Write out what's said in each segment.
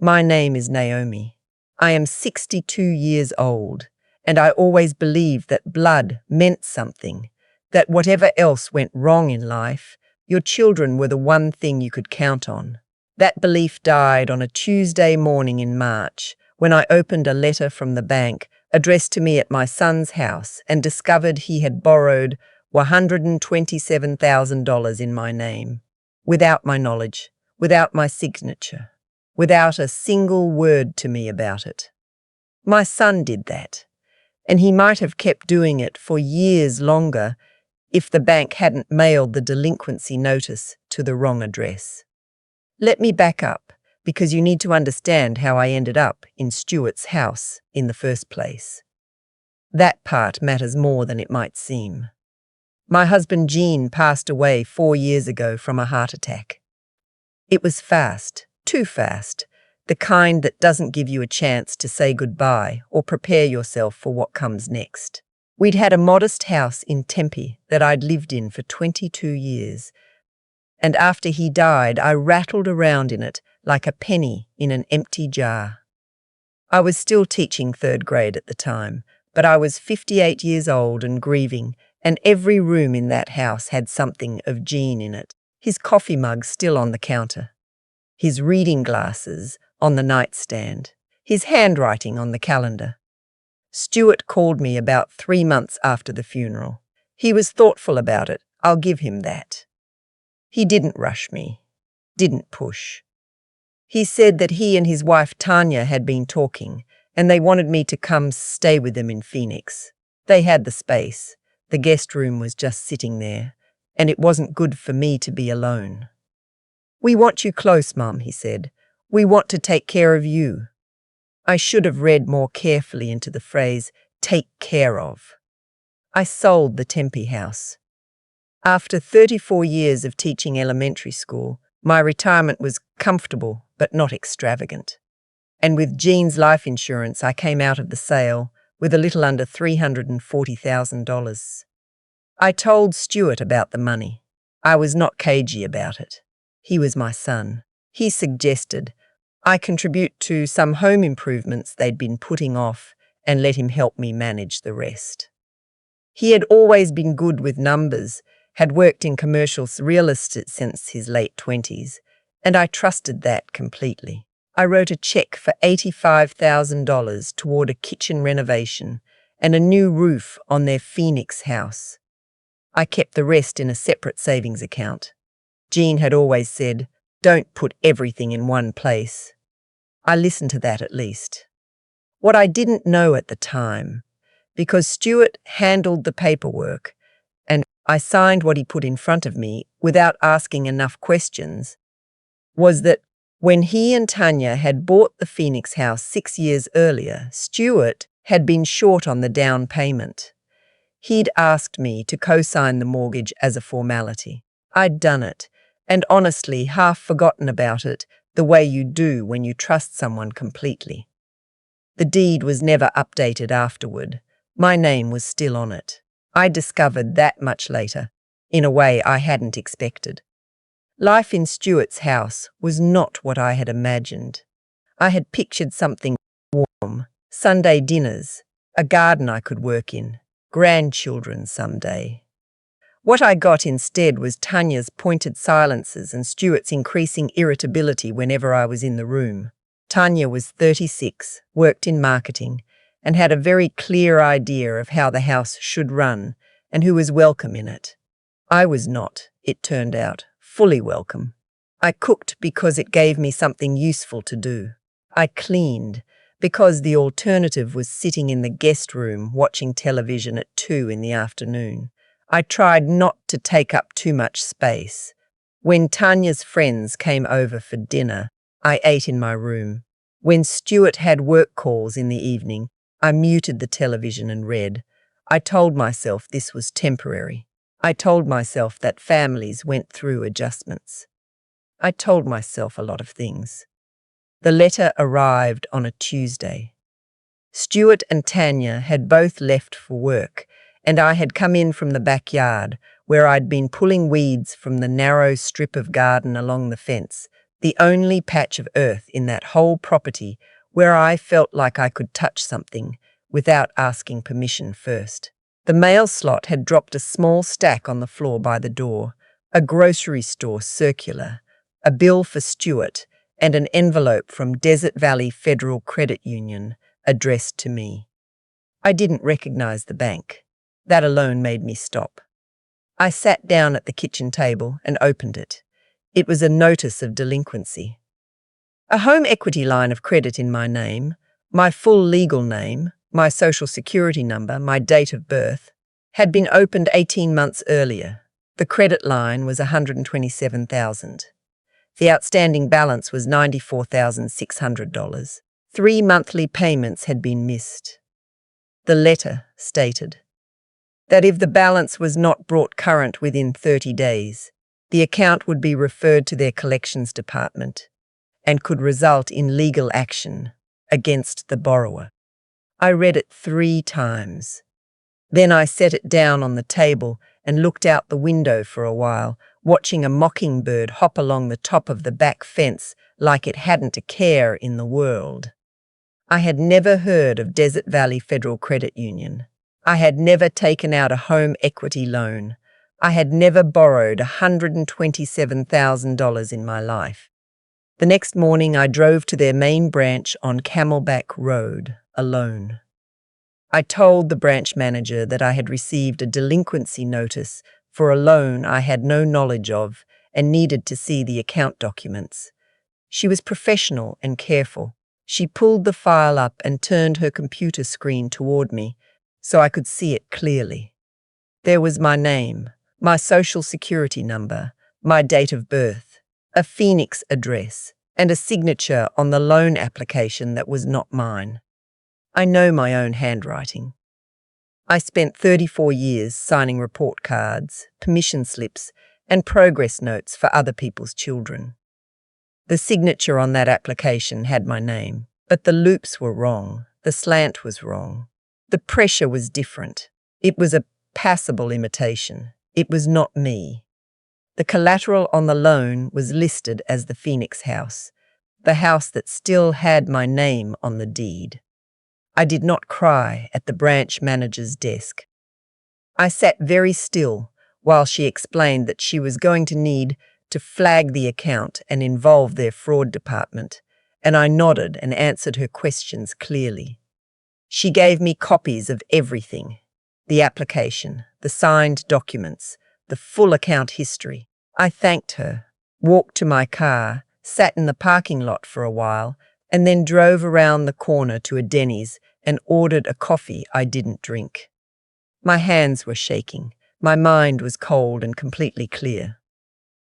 My name is Naomi. I am 62 years old, and I always believed that blood meant something, that whatever else went wrong in life, your children were the one thing you could count on. That belief died on a Tuesday morning in March, when I opened a letter from the bank addressed to me at my son's house and discovered he had borrowed $127,000 in my name, without my knowledge, without my signature, without a single word to me about it. My son did that, and he might have kept doing it for years longer if the bank hadn't mailed the delinquency notice to the wrong address. Let me back up, because you need to understand how I ended up in Stuart's house in the first place. That part matters more than it might seem. My husband Gene passed away 4 years ago from a heart attack. It was fast, too fast, the kind that doesn't give you a chance to say goodbye or prepare yourself for what comes next. We'd had a modest house in Tempe that I'd lived in for 22 years, and after he died, I rattled around in it like a penny in an empty jar. I was still teaching 3rd grade at the time, but I was 58 years old and grieving, and every room in that house had something of Gene in it. His coffee mug still on the counter, his reading glasses on the nightstand, his handwriting on the calendar. Stuart called me about 3 months after the funeral. He was thoughtful about it, I'll give him that. He didn't rush me, didn't push. He said that he and his wife Tanya had been talking, and they wanted me to come stay with them in Phoenix. They had the space. The guest room was just sitting there, and it wasn't good for me to be alone. "We want you close, Mum," he said. "We want to take care of you." I should have read more carefully into the phrase, "take care of." I sold the Tempe house. After 34 years of teaching elementary school, my retirement was comfortable but not extravagant. And with Gene's life insurance, I came out of the sale with a little under $340,000. I told Stuart about the money. I was not cagey about it. He was my son. He suggested I contribute to some home improvements they'd been putting off and let him help me manage the rest. He had always been good with numbers, had worked in commercial real estate since his late 20s, and I trusted that completely. I wrote a check for $85,000 toward a kitchen renovation and a new roof on their Phoenix house. I kept the rest in a separate savings account. Gene had always said, "Don't put everything in one place." I listened to that at least. What I didn't know at the time, because Stuart handled the paperwork and I signed what he put in front of me without asking enough questions, was that when he and Tanya had bought the Phoenix house 6 years earlier, Stuart had been short on the down payment. He'd asked me to co-sign the mortgage as a formality. I'd done it, and honestly half forgotten about it, the way you do when you trust someone completely. The deed was never updated afterward. My name was still on it. I discovered that much later, in a way I hadn't expected. Life in Stuart's house was not what I had imagined. I had pictured something warm, Sunday dinners, a garden I could work in, grandchildren someday. What I got instead was Tanya's pointed silences and Stuart's increasing irritability whenever I was in the room. Tanya was 36, worked in marketing, and had a very clear idea of how the house should run and who was welcome in it. I was not, it turned out, fully welcome. I cooked because it gave me something useful to do. I cleaned because the alternative was sitting in the guest room watching television at 2 in the afternoon. I tried not to take up too much space. When Tanya's friends came over for dinner, I ate in my room. When Stuart had work calls in the evening, I muted the television and read. I told myself this was temporary. I told myself that families went through adjustments. I told myself a lot of things. The letter arrived on a Tuesday. Stuart and Tanya had both left for work, and I had come in from the backyard, where I'd been pulling weeds from the narrow strip of garden along the fence the only patch of earth in that whole property where I felt like I could touch something without asking permission first. The mail slot had dropped a small stack on the floor by the door, a grocery store circular, a bill for Stuart, and an envelope from Desert Valley Federal Credit Union addressed to me. I didn't recognize the bank. That alone made me stop. I sat down at the kitchen table and opened it. It was a notice of delinquency. A home equity line of credit in my name, my full legal name, my social security number, my date of birth, had been opened 18 months earlier. The credit line was $127,000. The outstanding balance was $94,600. 3 monthly payments had been missed. The letter stated that if the balance was not brought current within 30 days, the account would be referred to their collections department and could result in legal action against the borrower. I read it 3 times. Then I set it down on the table and looked out the window for a while, watching a mockingbird hop along the top of the back fence like it hadn't a care in the world. I had never heard of Desert Valley Federal Credit Union. I had never taken out a home equity loan. I had never borrowed $127,000 in my life. The next morning I drove to their main branch on Camelback Road, alone. I told the branch manager that I had received a delinquency notice for a loan I had no knowledge of and needed to see the account documents. She was professional and careful. She pulled the file up and turned her computer screen toward me so I could see it clearly. There was my name, my social security number, my date of birth, a Phoenix address, and a signature on the loan application that was not mine. I know my own handwriting. I spent 34 years signing report cards, permission slips, and progress notes for other people's children. The signature on that application had my name, but the loops were wrong, the slant was wrong. The pressure was different. It was a passable imitation. It was not me. The collateral on the loan was listed as the Phoenix house, the house that still had my name on the deed. I did not cry at the branch manager's desk. I sat very still while she explained that she was going to need to flag the account and involve their fraud department, and I nodded and answered her questions clearly. She gave me copies of everything: the application, the signed documents, the full account history. I thanked her, walked to my car, sat in the parking lot for a while, and then drove around the corner to a Denny's and ordered a coffee I didn't drink. My hands were shaking. My mind was cold and completely clear.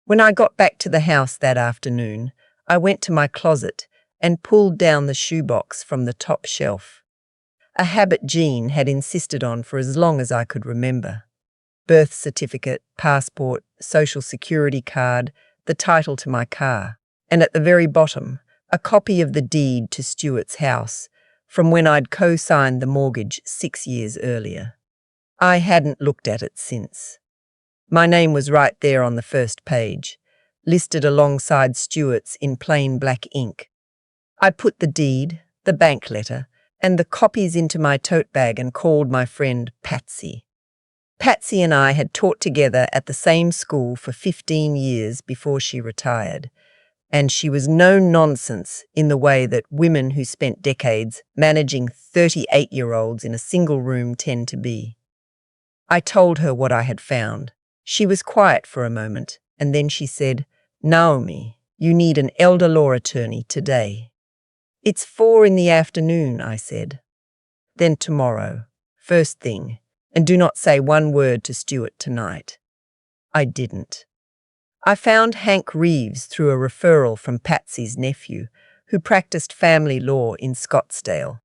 When I got back to the house that afternoon, I went to my closet and pulled down the shoebox from the top shelf. A habit Jean had insisted on for as long as I could remember. Birth certificate, passport, social security card, the title to my car, and at the very bottom, a copy of the deed to Stuart's house from when I'd co-signed the mortgage 6 years earlier. I hadn't looked at it since. My name was right there on the first page, listed alongside Stuart's in plain black ink. I put the deed, the bank letter, and the copies into my tote bag and called my friend Patsy. Patsy and I had taught together at the same school for 15 years before she retired, and she was no nonsense in the way that women who spent decades managing 38-year-olds in a single room tend to be. I told her what I had found. She was quiet for a moment, and then she said, "Naomi, you need an elder law attorney today." "It's 4 in the afternoon," I said. "Then tomorrow, first thing, and do not say one word to Stuart tonight." I didn't. I found Hank Reeves through a referral from Patsy's nephew, who practiced family law in Scottsdale.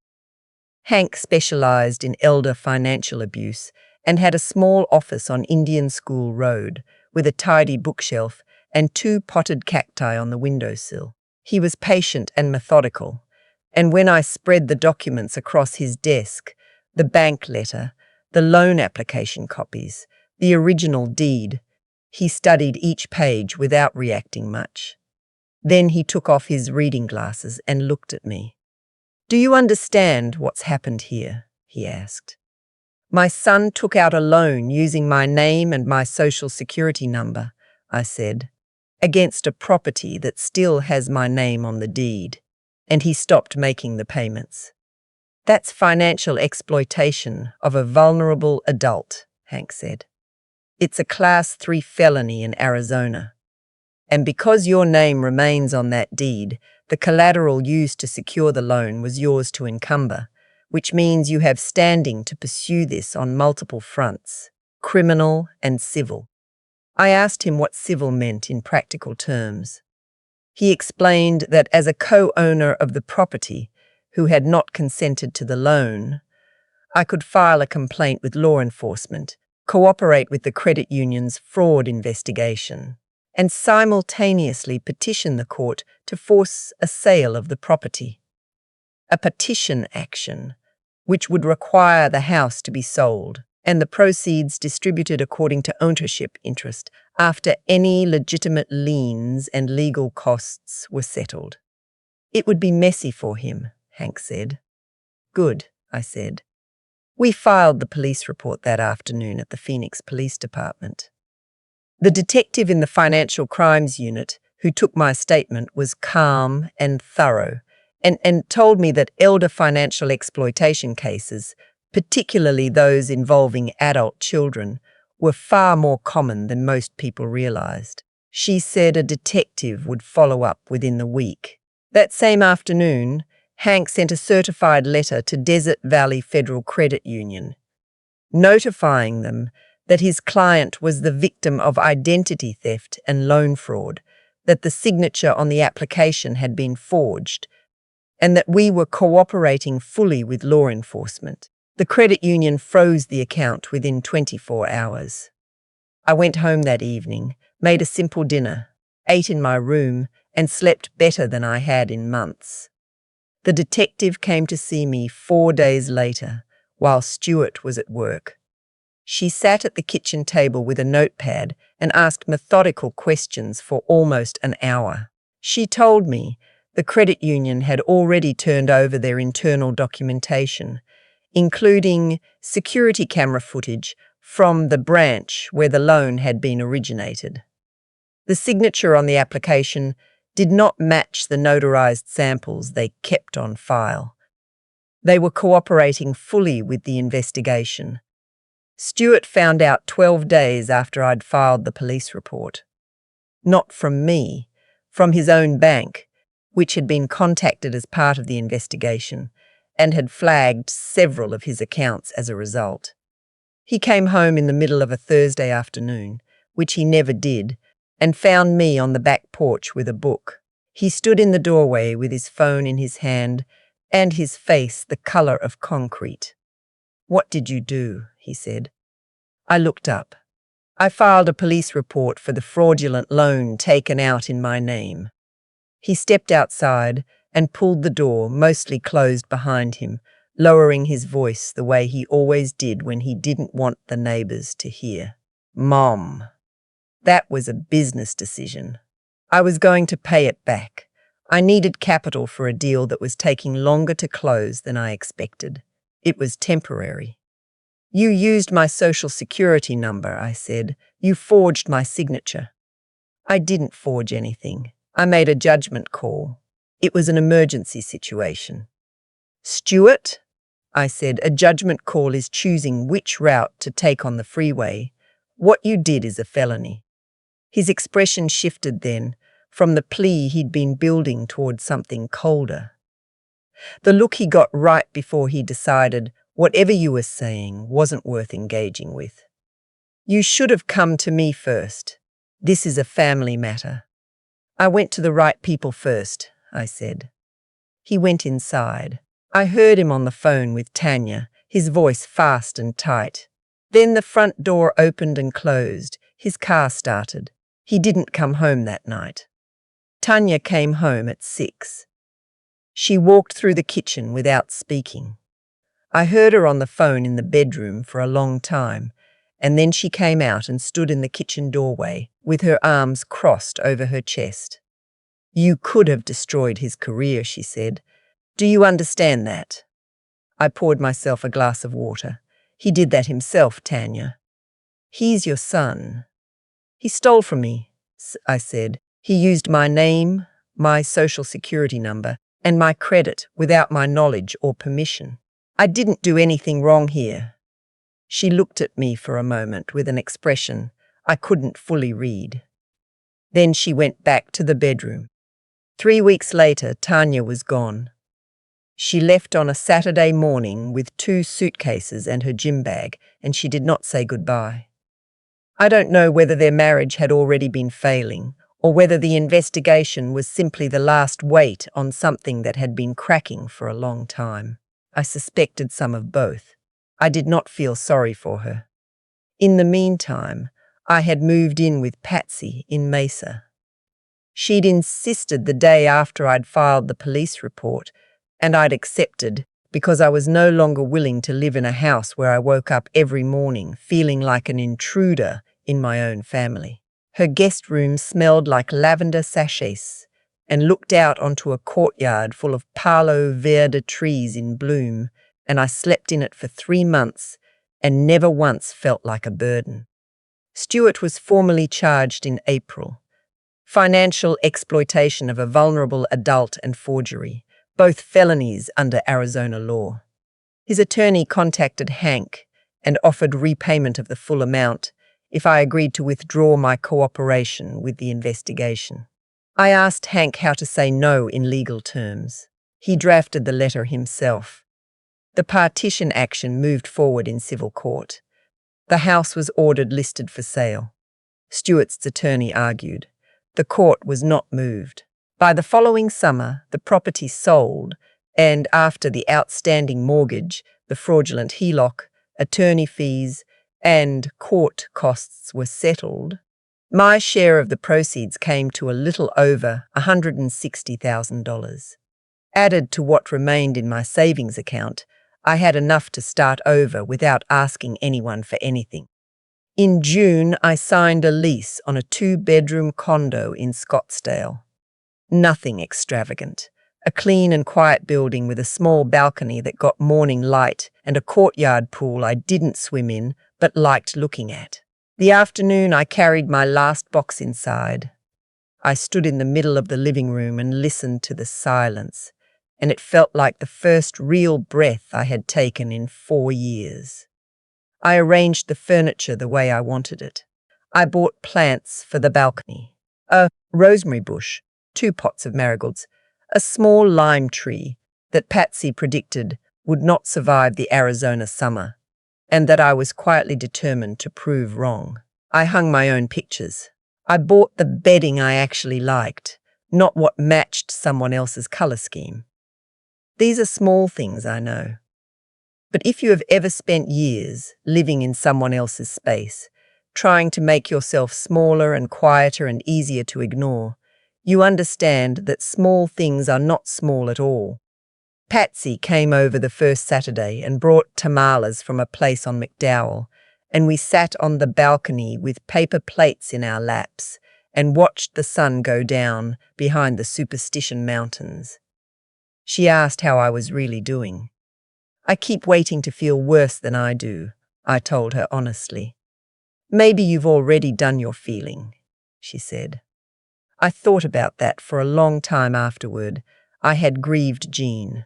Hank specialized in elder financial abuse and had a small office on Indian School Road with a tidy bookshelf and 2 potted cacti on the windowsill. He was patient and methodical, and when I spread the documents across his desk, the bank letter, the loan application copies, the original deed, he studied each page without reacting much. Then he took off his reading glasses and looked at me. "Do you understand what's happened here?" he asked. "My son took out a loan using my name and my social security number," I said, "against a property that still has my name on the deed, and he stopped making the payments. That's financial exploitation of a vulnerable adult," Hank said. "It's a Class 3 felony in Arizona. And because your name remains on that deed, the collateral used to secure the loan was yours to encumber, which means you have standing to pursue this on multiple fronts, criminal and civil." I asked him what civil meant in practical terms. He explained that as a co-owner of the property who had not consented to the loan, I could file a complaint with law enforcement, cooperate with the credit union's fraud investigation, and simultaneously petition the court to force a sale of the property. A petition action, which would require the house to be sold and the proceeds distributed according to ownership interest after any legitimate liens and legal costs were settled. "It would be messy for him," Hank said. "Good," I said. We filed the police report that afternoon at the Phoenix Police Department. The detective in the Financial Crimes Unit who took my statement was calm and thorough and told me that elder financial exploitation cases, particularly those involving adult children, were far more common than most people realized. She said a detective would follow up within the week. That same afternoon, Hank sent a certified letter to Desert Valley Federal Credit Union, notifying them that his client was the victim of identity theft and loan fraud, that the signature on the application had been forged, and that we were cooperating fully with law enforcement. The credit union froze the account within 24 hours. I went home that evening, made a simple dinner, ate in my room, and slept better than I had in months. The detective came to see me 4 days later, while Stuart was at work. She sat at the kitchen table with a notepad and asked methodical questions for almost an hour. She told me the credit union had already turned over their internal documentation, including security camera footage from the branch where the loan had been originated. The signature on the application did not match the notarized samples they kept on file. They were cooperating fully with the investigation. Stuart found out 12 days after I'd filed the police report. Not from me, from his own bank, which had been contacted as part of the investigation and had flagged several of his accounts as a result. He came home in the middle of a Thursday afternoon, which he never did, and found me on the back porch with a book. He stood in the doorway with his phone in his hand and his face the color of concrete. "What did you do?" he said. I looked up. "I filed a police report for the fraudulent loan taken out in my name." He stepped outside and pulled the door mostly closed behind him, lowering his voice the way he always did when he didn't want the neighbors to hear. "Mom, that was a business decision. I was going to pay it back. I needed capital for a deal that was taking longer to close than I expected. It was temporary." "You used my social security number," I said. "You forged my signature." "I didn't forge anything. I made a judgment call. It was an emergency situation." "Stuart," I said, "a judgment call is choosing which route to take on the freeway. What you did is a felony." His expression shifted then, from the plea he'd been building toward something colder. The look he got right before he decided whatever you were saying wasn't worth engaging with. "You should have come to me first. This is a family matter." "I went to the right people first," I said. He went inside. I heard him on the phone with Tanya, his voice fast and tight. Then the front door opened and closed. His car started. He didn't come home that night. Tanya came home at 6. She walked through the kitchen without speaking. I heard her on the phone in the bedroom for a long time, and then she came out and stood in the kitchen doorway with her arms crossed over her chest. You could have destroyed his career, she said. Do you understand that? I poured myself a glass of water. He did that himself, Tanya. He's your son. He stole from me, I said. He used my name, my social security number, and my credit without my knowledge or permission. I didn't do anything wrong here. She looked at me for a moment with an expression I couldn't fully read. Then she went back to the bedroom. 3 weeks later, Tanya was gone. She left on a Saturday morning with 2 suitcases and her gym bag, and she did not say goodbye. I don't know whether their marriage had already been failing, or whether the investigation was simply the last weight on something that had been cracking for a long time. I suspected some of both. I did not feel sorry for her. In the meantime, I had moved in with Patsy in Mesa. She'd insisted the day after I'd filed the police report, and I'd accepted because I was no longer willing to live in a house where I woke up every morning feeling like an intruder in my own family. Her guest room smelled like lavender sachets and looked out onto a courtyard full of Palo Verde trees in bloom, and I slept in it for 3 months and never once felt like a burden. Stuart was formally charged in April. Financial exploitation of a vulnerable adult and forgery, both felonies under Arizona law. His attorney contacted Hank and offered repayment of the full amount if I agreed to withdraw my cooperation with the investigation. I asked Hank how to say no in legal terms. He drafted the letter himself. The partition action moved forward in civil court. The house was ordered listed for sale. Stuart's attorney argued. The court was not moved. By the following summer, the property sold, and after the outstanding mortgage, the fraudulent HELOC, attorney fees, and court costs were settled, my share of the proceeds came to a little over $160,000. Added to what remained in my savings account, I had enough to start over without asking anyone for anything. In June, I signed a lease on a 2-bedroom condo in Scottsdale. Nothing extravagant. A clean and quiet building with a small balcony that got morning light and a courtyard pool I didn't swim in but liked looking at. The afternoon I carried my last box inside. I stood in the middle of the living room and listened to the silence, and it felt like the first real breath I had taken in 4 years. I arranged the furniture the way I wanted it. I bought plants for the balcony. A rosemary bush, 2 pots of marigolds, a small lime tree that Patsy predicted would not survive the Arizona summer, and that I was quietly determined to prove wrong. I hung my own pictures. I bought the bedding I actually liked, not what matched someone else's color scheme. These are small things, I know. But if you have ever spent years living in someone else's space, trying to make yourself smaller and quieter and easier to ignore, you understand that small things are not small at all. Patsy came over the first Saturday and brought tamales from a place on McDowell, and we sat on the balcony with paper plates in our laps and watched the sun go down behind the Superstition Mountains. She asked how I was really doing. I keep waiting to feel worse than I do, I told her honestly. Maybe you've already done your feeling, she said. I thought about that for a long time afterward. I had grieved Jean.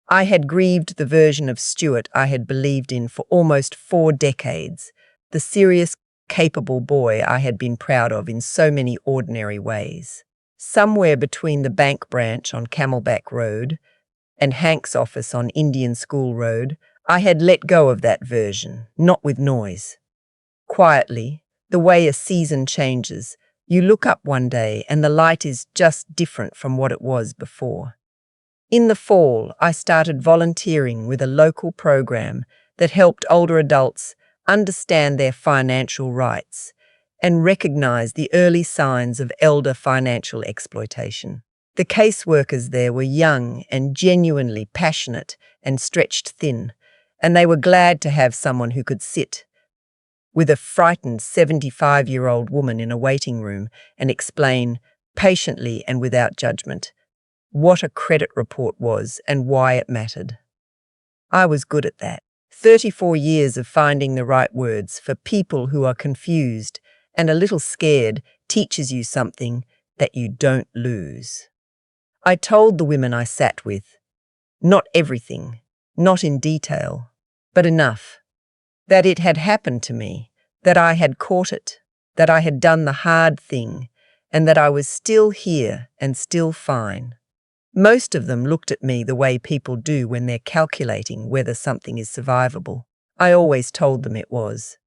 I had grieved the version of Stuart I had believed in for almost 4 decades, the serious, capable boy I had been proud of in so many ordinary ways. Somewhere between the bank branch on Camelback Road and Hank's office on Indian School Road, I had let go of that version, not with noise. Quietly, the way a season changes, you look up one day and the light is just different from what it was before. In the fall, I started volunteering with a local program that helped older adults understand their financial rights and recognize the early signs of elder financial exploitation. The caseworkers there were young and genuinely passionate and stretched thin, and they were glad to have someone who could sit with a frightened 75-year-old woman in a waiting room and explain patiently and without judgment, what a credit report was and why it mattered. I was good at that. 34 years of finding the right words for people who are confused and a little scared teaches you something that you don't lose. I told the women I sat with, not everything, not in detail, but enough, that it had happened to me, that I had caught it, that I had done the hard thing, and that I was still here and still fine. Most of them looked at me the way people do when they're calculating whether something is survivable. I always told them it was.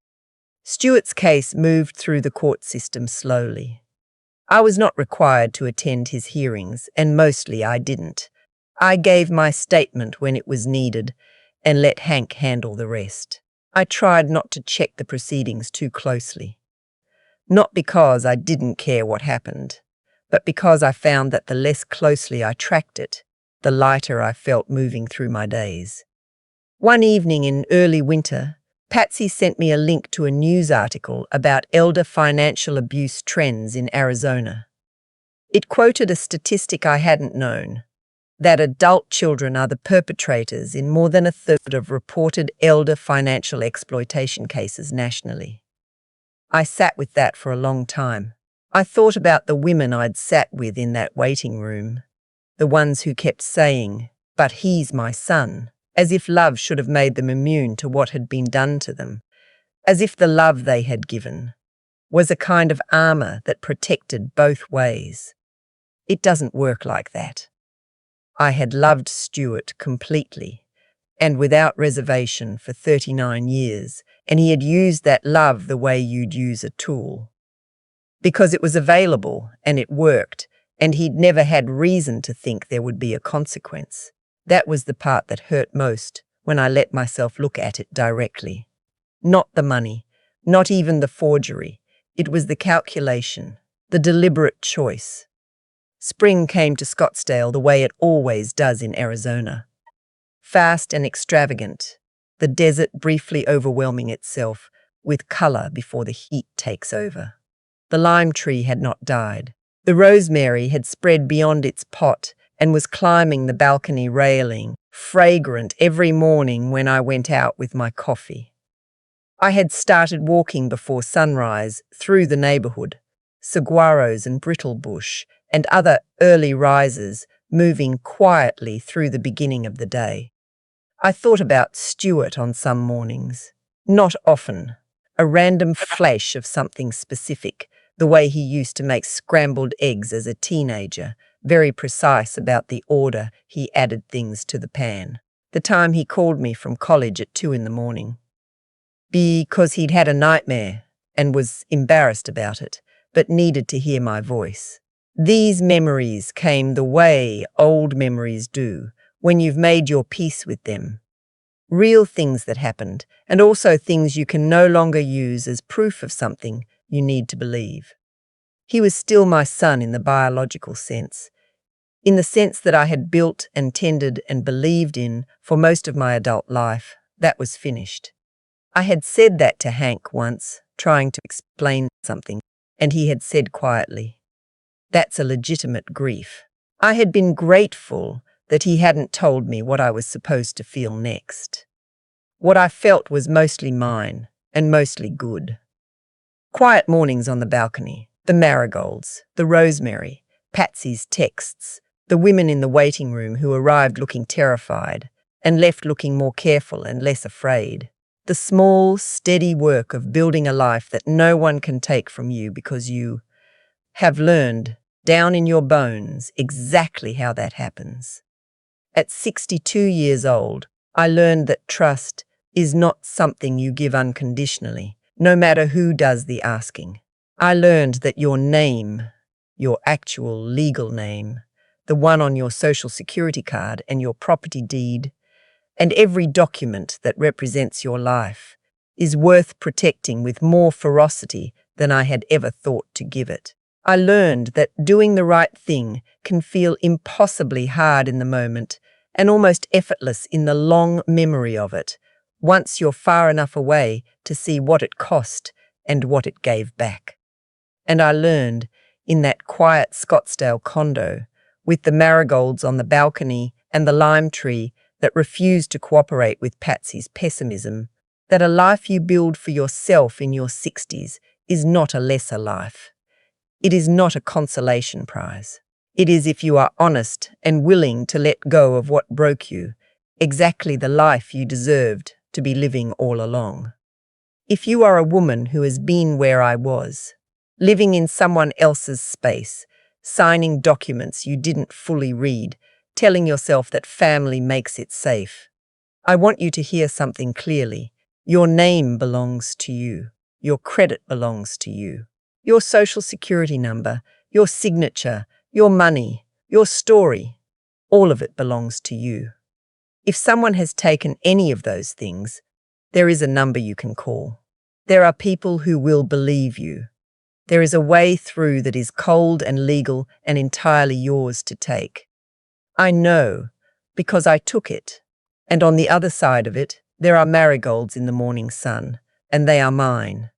Stuart's case moved through the court system slowly. I was not required to attend his hearings, and mostly I didn't. I gave my statement when it was needed and let Hank handle the rest. I tried not to check the proceedings too closely. Not because I didn't care what happened, but because I found that the less closely I tracked it, the lighter I felt moving through my days. One evening in early winter, Patsy sent me a link to a news article about elder financial abuse trends in Arizona. It quoted a statistic I hadn't known, that adult children are the perpetrators in more than a third of reported elder financial exploitation cases nationally. I sat with that for a long time. I thought about the women I'd sat with in that waiting room, the ones who kept saying, "But he's my son," as if love should have made them immune to what had been done to them, as if the love they had given was a kind of armor that protected both ways. It doesn't work like that. I had loved Stuart completely and without reservation for 39 years, and he had used that love the way you'd use a tool. Because it was available and it worked, and he'd never had reason to think there would be a consequence. That was the part that hurt most when I let myself look at it directly. Not the money, not even the forgery. It was the calculation, the deliberate choice. Spring came to Scottsdale the way it always does in Arizona. Fast and extravagant, the desert briefly overwhelming itself with color before the heat takes over. The lime tree had not died. The rosemary had spread beyond its pot and was climbing the balcony railing, fragrant every morning when I went out with my coffee. I had started walking before sunrise through the neighborhood, saguaros and brittle-bush, and other early risers moving quietly through the beginning of the day. I thought about Stuart on some mornings. Not often. A random flash of something specific, the way he used to make scrambled eggs as a teenager, very precise about the order he added things to the pan. The time he called me from college at 2 a.m. because he'd had a nightmare and was embarrassed about it, but needed to hear my voice. These memories came the way old memories do, when you've made your peace with them. Real things that happened, and also things you can no longer use as proof of something you need to believe. He was still my son in the biological sense, in the sense that I had built and tended and believed in for most of my adult life. That was finished. I had said that to Hank once, trying to explain something, and he had said quietly, "That's a legitimate grief." I had been grateful that he hadn't told me what I was supposed to feel next. What I felt was mostly mine, and mostly good. Quiet mornings on the balcony, the marigolds, the rosemary, Patsy's texts, the women in the waiting room who arrived looking terrified and left looking more careful and less afraid. The small, steady work of building a life that no one can take from you because you have learned down in your bones exactly how that happens. At 62 years old, I learned that trust is not something you give unconditionally, no matter who does the asking. I learned that your name, your actual legal name, the one on your social security card and your property deed, and every document that represents your life, is worth protecting with more ferocity than I had ever thought to give it. I learned that doing the right thing can feel impossibly hard in the moment and almost effortless in the long memory of it, once you're far enough away to see what it cost and what it gave back. And I learned in that quiet Scottsdale condo, with the marigolds on the balcony and the lime tree that refused to cooperate with Patsy's pessimism, that a life you build for yourself in your 60s is not a lesser life. It is not a consolation prize. It is, if you are honest and willing to let go of what broke you, exactly the life you deserved to be living all along. If you are a woman who has been where I was, living in someone else's space, signing documents you didn't fully read, telling yourself that family makes it safe, I want you to hear something clearly. Your name belongs to you. Your credit belongs to you. Your social security number, your signature, your money, your story, all of it belongs to you. If someone has taken any of those things, there is a number you can call. There are people who will believe you. There is a way through that is cold and legal and entirely yours to take. I know, because I took it. And on the other side of it, there are marigolds in the morning sun, and they are mine.